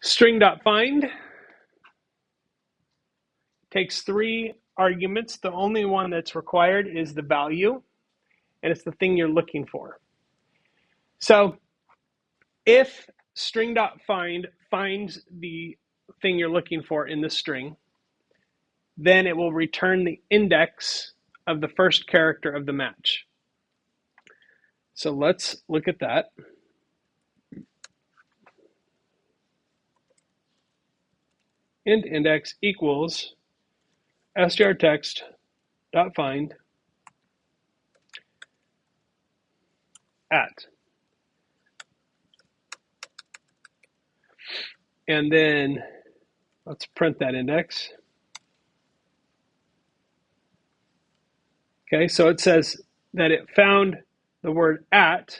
String.find takes 3 arguments. The only one that's required is the value, and it's the thing you're looking for. So if string.find finds the thing you're looking for in the string, then it will return the index of the first character of the match. So let's look at that. Int index equals strtext.find at. And then let's print that index. Okay, so it says that it found the word at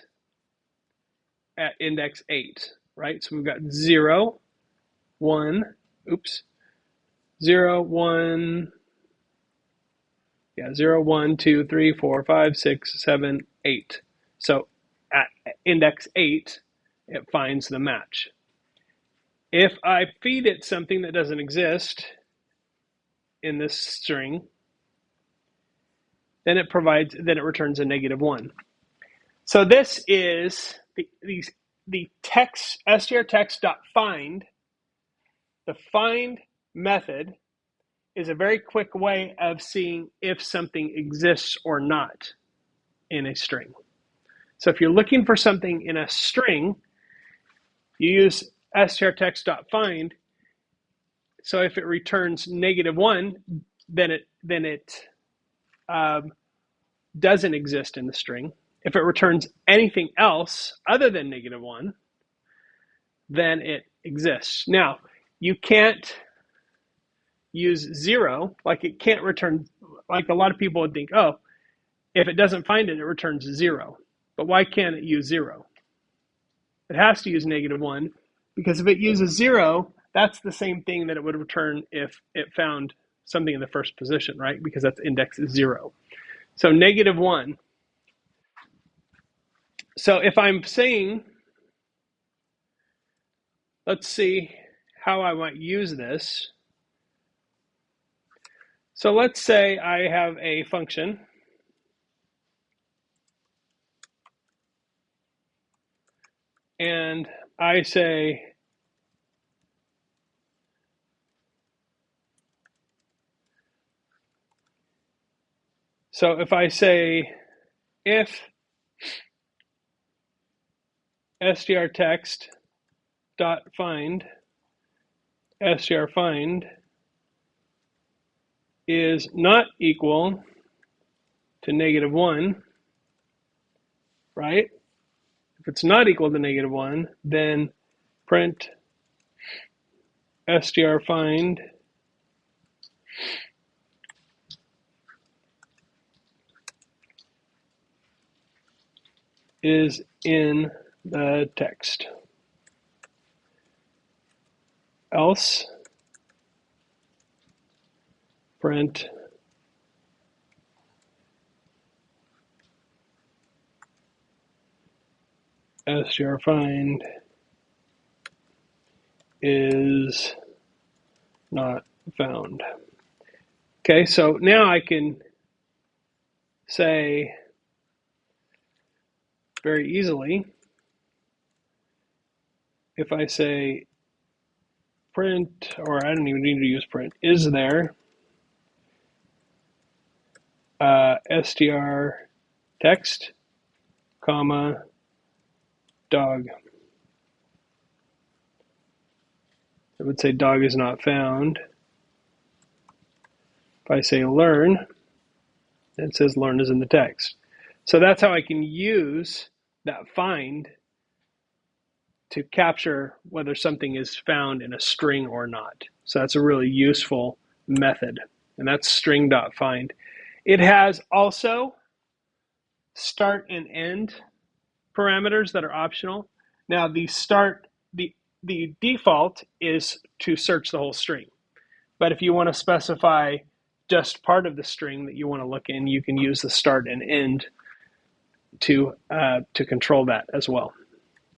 index 8, right? So we've got 0, 1, 0, 1, 0, 1, 2, 3, 4, 5, 6, 7, 8. So at index 8, it finds the match. If I feed it something that doesn't exist in this string, then it returns a -1. So this is the text, strtext.find. The find method is a very quick way of seeing if something exists or not in a string. So if you're looking for something in a string, you use strtext.find. So if it returns -1, then it doesn't exist in the string. If it returns anything else other than -1, then it exists. Now, you can't use 0, like it can't return, like a lot of people would think, oh, if it doesn't find it, it returns 0. But why can't it use 0? It has to use -1, because if it uses 0, that's the same thing that it would return if it found something in the first position, right? Because that's index 0. So -1. So if I'm saying, let's see how I might use this. So let's say I have a function and I say so if I say if strtext.find strfind is not equal to -1, right? If it's not equal to -1, then print strfind is in the text. Else, print strfind is not found. Okay, so now I can say very easily, if I say print, or I don't even need to use print, is there str text, comma, dog. I would say dog is not found. If I say learn, it says learn is in the text. So that's how I can use that find to capture whether something is found in a string or not. So that's a really useful method, and that's string.find. It has also start and end parameters that are optional. Now the default is to search the whole string. But if you want to specify just part of the string that you want to look in, you can use the start and end to control that as well.